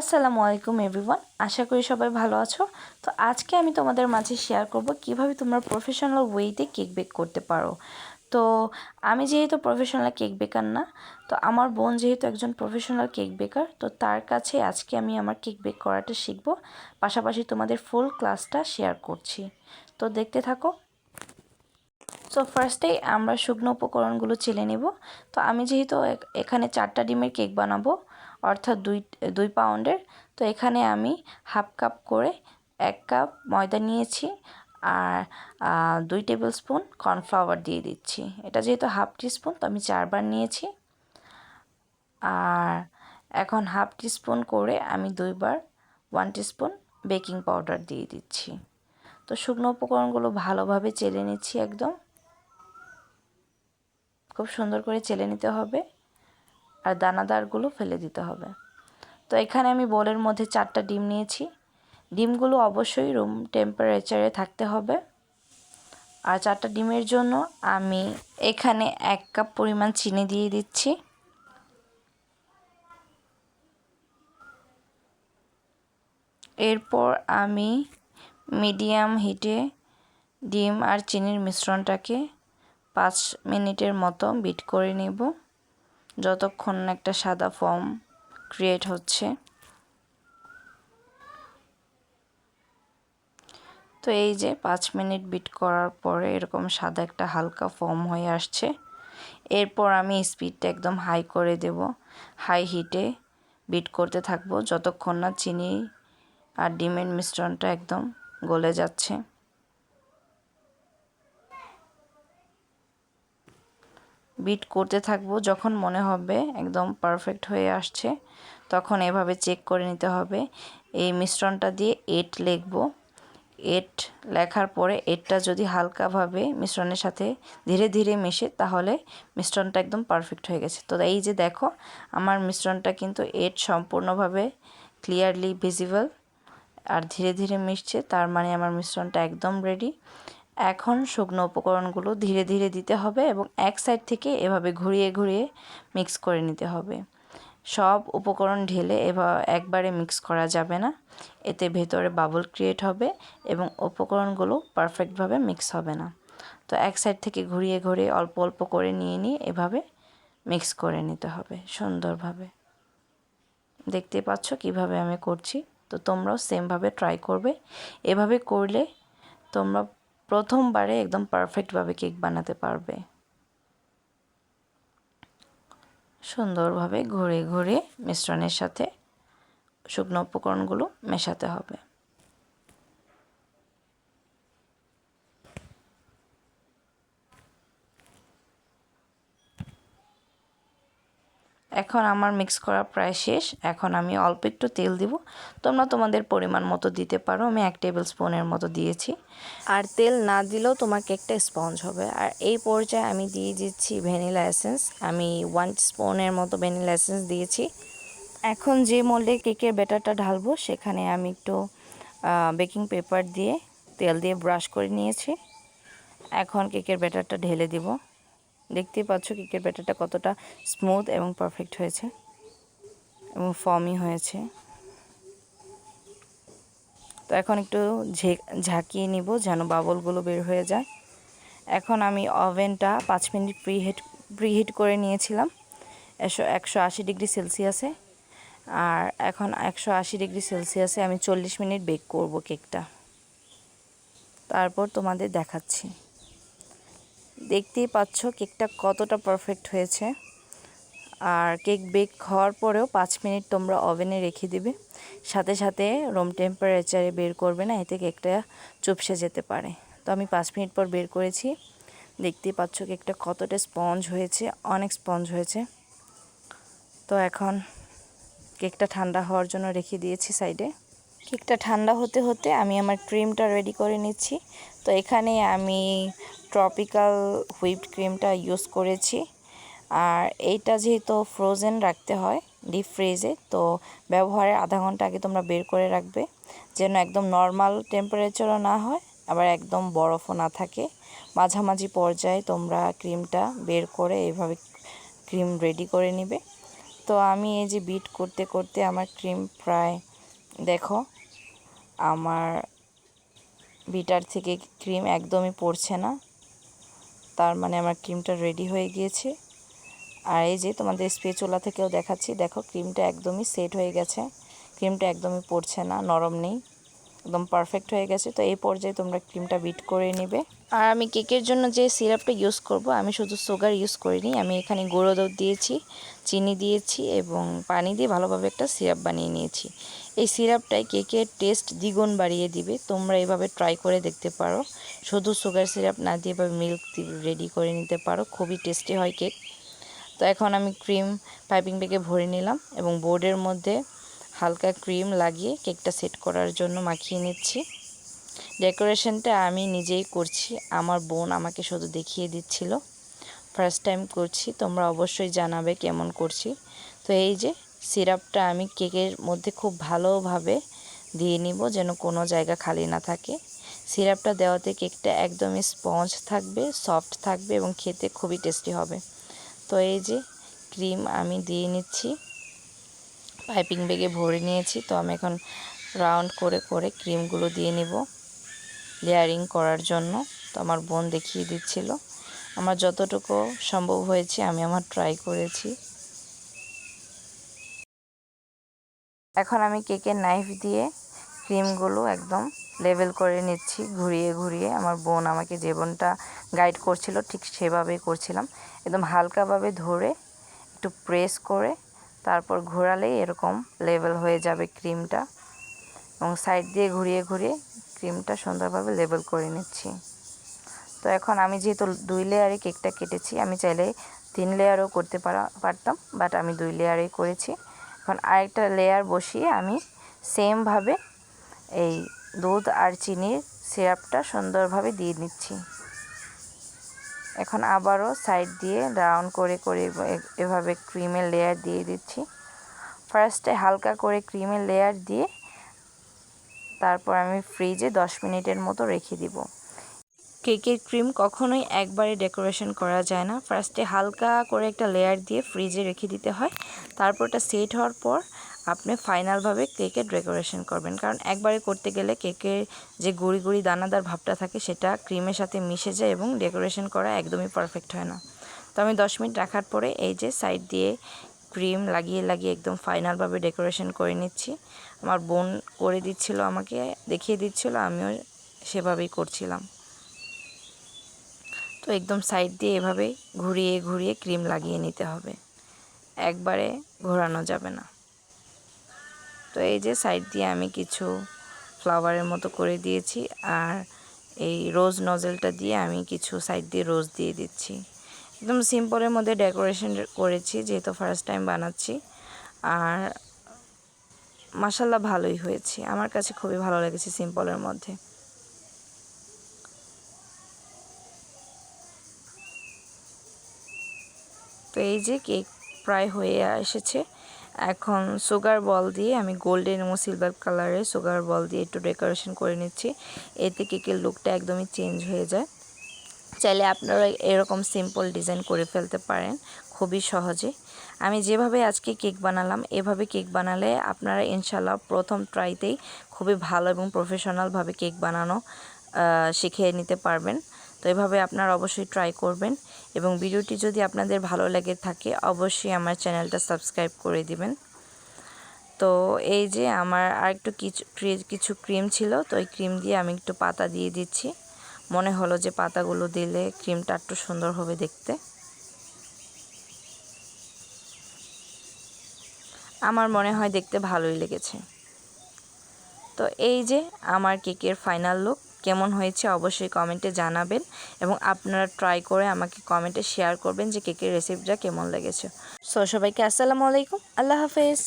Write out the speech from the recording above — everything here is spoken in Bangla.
আসসালামু আলাইকুম এভরিওয়ান, আশা করি সবাই ভালো আছো। তো আজকে আমি তোমাদের মাঝে শেয়ার করব কিভাবে তোমরা প্রফেশনাল ওয়েতে কেক বেক করতে পারো। তো আমি যেহেতু প্রফেশনাল কেক বেকার না, তো আমার বোন যেহেতু একজন প্রফেশনাল কেক বেকার, তো তার কাছে আজকে আমি আমার কেক বেক করাটা শিখব, পাশাপাশি তোমাদের ফুল ক্লাসটা শেয়ার করছি। তো দেখতে থাকো। সো ফার্স্টেই আমরা শুকনো উপকরণগুলো চেলে নেব। তো আমি যেহেতু এখানে 4টা ডিমের কেক বানাবো, অর্থাৎ দুই পাউন্ডের, তো এখানে আমি হাফ কাপ করে 1 কাপ ময়দা নিয়েছি আর 2 টেবিল স্পুন কর্নফ্লাওয়ার দিয়ে দিচ্ছি। এটা যেহেতু হাফ টিস্পুন, তো আমি 4বার নিয়েছি। আর এখন হাফ টিস্পুন করে আমি 2বার 1 টিস্পুন বেকিং পাউডার দিয়ে দিচ্ছি। তো শুকনো উপকরণগুলো ভালোভাবে চেলে নিচ্ছি, একদম খুব সুন্দর করে চেলে নিতে হবে আর দানাদারগুলো ফেলে দিতে হবে। তো এখানে আমি বোলের মধ্যে 4টা ডিম নিয়েছি। ডিমগুলো অবশ্যই রুম টেম্পারেচারে থাকতে হবে। আর 4টা ডিমের জন্য আমি এখানে 1 কাপ পরিমাণ চিনি দিয়ে দিচ্ছি। এরপর আমি মিডিয়াম হিটে ডিম আর চিনির মিশ্রণটাকে 5 মিনিটের মতো বিট করে নেব, যতক্ষণ না একটা সাদা ফোম ক্রিয়েট হচ্ছে। তো এই যে 5 মিনিট বিট করার পরে এরকম সাদা একটা হালকা ফোম হয়ে আসছে। এরপর আমি স্পিডটা একদম হাই করে দেব, হাই হিটে বিট করতে থাকবো যতক্ষণ না চিনি আর ডিমের মিশ্রণটা একদম গলে যাচ্ছে। বিট করতে থাকবো, যখন মনে হবে একদম পারফেক্ট হয়ে আসছে তখন এভাবে চেক করে নিতে হবে। এই মিশ্রণটা দিয়ে 8 লিখবো। 8 লেখার পরে 8টা যদি হালকাভাবে মিশ্রণের সাথে ধীরে ধীরে মেশে, তাহলে মিশ্রণটা একদম পারফেক্ট হয়ে গেছে। তো এই যে দেখো, আমার মিশ্রণটা কিন্তু 8 সম্পূর্ণভাবে ক্লিয়ারলি ভিজিবল আর ধীরে ধীরে মিশছে, তার মানে আমার মিশ্রণটা একদম রেডি। এখন শুকনো উপকরণগুলো ধীরে ধীরে দিতে হবে এবং এক সাইড থেকে এভাবে ঘুরিয়ে ঘুরিয়ে মিক্স করে নিতে হবে। সব উপকরণ ঢেলে একবারে মিক্স করা যাবে না, এতে ভেতরে বাবল ক্রিয়েট হবে এবং উপকরণগুলো পারফেক্টভাবে মিক্স হবে না। তো এক সাইড থেকে ঘুরিয়ে ঘুরিয়ে অল্প অল্প করে নিয়ে এভাবে মিক্স করে নিতে হবে সুন্দরভাবে। দেখতে পাচ্ছ কিভাবে আমি করছি। তো তোমরাও সেমভাবে ট্রাই করবে। এভাবে করলে তোমরা প্রথমবারে একদম পারফেক্টভাবে কেক বানাতে পারবে। সুন্দরভাবে ঘুরে ঘুরে মিশ্রণের সাথে শুকনো উপকরণগুলো মেশাতে হবে। এখন আমার মিক্স করা প্রায় শেষ। এখন আমি অল্প একটু তেল দিব, তোমরা তোমাদের পরিমাণ মতো দিতে পারো। আমি 1 টেবিল স্পুনের মতো দিয়েছি। আর তেল না দিলেও তোমার কেকটা স্পঞ্জ হবে। আর এই পর্যায়ে আমি দিয়ে দিচ্ছি ভ্যানিলা এসেন্স। আমি 1 স্পুনের মতো ভ্যানিলা এসেন্স দিয়েছি। এখন যে মোল্ডে কেকের ব্যাটারটা ঢালবো, সেখানে আমি একটু বেকিং পেপার দিয়ে তেল দিয়ে ব্রাশ করে নিয়েছি। এখন কেকের ব্যাটারটা ঢেলে দিব। দেখতেই পাচ্ছ কেকের ব্যাটারটা কতটা স্মুথ এবং পারফেক্ট হয়েছে এবং ফর্মি হয়েছে। তো এখন একটু ঝাঁকিয়ে নিব যেন বাবলগুলো বের হয়ে যায়। এখন আমি ওভেনটা 5 মিনিট প্রিহিট করে নিয়েছিলাম 180 ডিগ্রি সেলসিয়াসে। আর এখন 180 ডিগ্রি সেলসিয়াসে আমি 40 মিনিট বেক করব কেকটা। তারপর তোমাদের দেখাচ্ছি। দেখতেই পাচ্ছ কেকটা কতটা পারফেক্ট হয়েছে। আর কেক বেক হওয়ার পরেও 5 মিনিট তোমরা ওভেনে রেখে দিবে। সাথে সাথে রুম টেম্পারেচারে বের করবে না, এতে কেকটা চুপসে যেতে পারে। তো আমি 5 মিনিট পর বের করেছি। দেখতেই পাচ্ছ কেকটা কতটা স্পঞ্জ হয়েছে, অনেক স্পঞ্জ হয়েছে। তো এখন কেকটা ঠান্ডা হওয়ার জন্য রেখে দিয়েছি সাইডে। কেকটা ঠান্ডা হতে হতে আমি আমার ক্রিমটা রেডি করে নিচ্ছি। তো এখানে আমি ট্রপিক্যাল হুইপড ক্রিমটা ইউজ করেছি। আর এইটা যেহেতু ফ্রোজেন রাখতে হয় ডিপ ফ্রিজে, তো ব্যবহারের আধা ঘন্টা আগে তোমরা বের করে রাখবে, যেন একদম নর্মাল টেম্পারেচারও না হয় আবার একদম বরফও না থাকে। মাঝামাঝি পর্যায়ে তোমরা ক্রিমটা বের করে এইভাবে ক্রিম রেডি করে নেবে। তো আমি এই যে বিট করতে করতে আমার ক্রিম প্রায় দেখো আমার বিটার থেকে ক্রিম একদমই পড়ছে না, তার মানে আমার ক্রিমটা রেডি হয়ে গিয়েছে। আর এই যে তোমাদের স্পেচুলা থেকেও দেখাচ্ছি, দেখো ক্রিমটা একদমই সেট হয়ে গেছে, ক্রিমটা একদমই পড়ছে না, নরম নেই, একদম পারফেক্ট হয়ে গেছে। তো এই পর্যায়ে তোমরা ক্রিমটা বিট করে নেবে। আর আমি কেকের জন্য যে সিরাপটা ইউজ করব, আমি শুধু সুগার ইউজ করিনি, আমি এখানে গুঁড়ো দুধ দিয়েছি, চিনি দিয়েছি এবং পানি দিয়ে ভালোভাবে একটা সিরাপ বানিয়ে নিয়েছি। এই সিরাপটাই কেকের টেস্ট দ্বিগুণ বাড়িয়ে দিবে। তোমরা এভাবে ট্রাই করে দেখতে পারো, শুধু সুগার সিরাপ না দিয়ে বা মিল্ক রেডি করে নিতে পারো, খুবই টেস্টি হয় কেক। তো এখন আমি ক্রিম পাইপিং ব্যাগে ভরে নিলাম এবং বোর্ডের মধ্যে হালকা ক্রিম লাগিয়ে কেকটা সেট করার জন্য মাখিয়ে নিচ্ছি। ডেকোরেশনটা আমি নিজেই করছি, আমার বোন আমাকে শুধু দেখিয়ে দিচ্ছিল, ফার্স্ট টাইম করছি, তোমরা অবশ্যই জানাবে কেমন করছি। তো এই যে সিরাপটা আমি কেকের মধ্যে খুব ভালোভাবে দিয়ে নিব যেন কোনো জায়গা খালি না থাকে। সিরাপটা দেওয়াতে কেকটা একদমই স্পঞ্জ থাকবে, সফট থাকবে এবং খেতে খুবই টেস্টি হবে। তো এই যে ক্রিম আমি দিয়ে নিচ্ছি, পাইপিং ব্যাগে ভরে নিয়েছি। তো আমি এখন রাউন্ড করে করে ক্রিমগুলো দিয়ে নিব লেয়ারিং করার জন্য। তো আমার বোন দেখিয়ে দিচ্ছিল, আমার যতটুকু সম্ভব হয়েছে আমি আমার ট্রাই করেছি। এখন আমি কেকের নাইফ দিয়ে ক্রিমগুলো একদম লেভেল করে নিচ্ছি, ঘুরিয়ে ঘুরিয়ে। আমার বোন আমাকে যে বোনটা গাইড করছিল ঠিক সেভাবেই করছিলাম, একদম হালকাভাবে ধরে একটু প্রেস করে তারপর ঘোরালেই এরকম লেভেল হয়ে যাবে ক্রিমটা, এবং সাইড দিয়ে ঘুরিয়ে ঘুরিয়ে ক্রিমটা সুন্দরভাবে লেভেল করে নিচ্ছি। তো এখন আমি যেহেতু 2 লেয়ারে কেকটা কেটেছি, আমি চাইলে 3 লেয়ারও করতে পারতাম, বাট আমি 2 লেয়ারেই করেছি। এখন আরেকটা লেয়ার বসিয়ে আমি সেমভাবে এই দুধ আর চিনির সিরাপটা সুন্দরভাবে দিয়ে নিচ্ছি। এখন আবারও সাইড দিয়ে রাউন্ড করে করে এভাবে ক্রিমের লেয়ার দিয়ে দিচ্ছি। ফার্স্টে হালকা করে ক্রিমের লেয়ার দিয়ে তারপর আমি ফ্রিজে 10 মিনিটের মতো রেখে দিব। কেকের ক্রিম কখনোই একবারে ডেকোরেশন করা যায় না, ফার্স্টে হালকা করে একটা লেয়ার দিয়ে ফ্রিজে রেখে দিতে হয়, তারপর ওটা সেট হওয়ার পর আপনি ফাইনালভাবে কেকের ডেকোরেশন করবেন। কারণ একবারে করতে গেলে কেকের যে গুঁড়ি গুঁড়ি দানাদার ভাবটা থাকে সেটা ক্রিমের সাথে মিশে যায় এবং ডেকোরেশন করা একদমই পারফেক্ট হয় না। তো আমি 10 মিনিট রাখার পরে এই যে সাইড দিয়ে ক্রিম লাগিয়ে লাগিয়ে একদম ফাইনালভাবে ডেকোরেশন করে নিচ্ছি। আমার বোন করে দিচ্ছিল, আমাকে দেখিয়ে দিচ্ছিল, আমিও সেভাবেই করছিলাম। তো একদম সাইড দিয়ে এভাবে ঘুরিয়ে ঘুরিয়ে ক্রিম লাগিয়ে নিতে হবে, একবারে ঘোরানো যাবে না। তো এই যে সাইড দিয়ে আমি কিছু ফ্লাওয়ারের মতো করে দিয়েছি, আর এই রোজ নজেলটা দিয়ে আমি কিছু সাইড দিয়ে রোজ দিয়ে দিচ্ছি। একদম সিম্পলের মধ্যে ডেকোরেশন করেছি যেহেতু ফার্স্ট টাইম বানাচ্ছি, আর মাশাআল্লাহ ভালোই হয়েছে, আমার কাছে খুবই ভালো লেগেছে সিম্পলের মধ্যে। তো এই যে কেক প্রায় হয়ে এসেছে, এখন সুগার বল দিয়ে আমি গোল্ডেন এবং সিলভার কালারের সুগার বল দিয়ে একটু ডেকোরেশন করে নিচ্ছি, এতে কেকের লুকটা একদমই চেঞ্জ হয়ে যায়। চাইলে আপনারা এরকম সিম্পল ডিজাইন করে ফেলতে পারেন খুবই সহজে। আমি যেভাবে আজকে কেক বানালাম এভাবে কেক বানালে আপনারা ইনশাল্লাহ প্রথম ট্রাইতেই খুবই ভালো এবং প্রফেশনালভাবে কেক বানানো শিখিয়ে নিতে পারবেন। তো এভাবে আপনারা অবশ্যই ট্রাই করবেন, এবং ভিডিওটি যদি আপনাদের ভালো লেগে থাকে অবশ্যই আমার চ্যানেলটা সাবস্ক্রাইব করে দিবেন। তো এই যে আমার আরেকটু কিছু ক্রিম ছিল, তো এই ক্রিম দিয়ে আমি একটু পাতা দিয়ে দিচ্ছি, মনে হলো যে পাতাগুলো দিলে ক্রিমটা একটু সুন্দর হবে দেখতে। আমার মনে হয় দেখতে ভালোই লেগেছে। তো এই যে আমার কেকের ফাইনাল লুক কেমন হয়েছে অবশ্যই কমেন্টে জানাবেন, এবং আপনারা ট্রাই করে আমাকে কমেন্টে শেয়ার করবেন যে কেকের রেসিপিটা কেমন লেগেছে। সো সবাইকে আসসালামু আলাইকুম, আল্লাহ হাফেজ।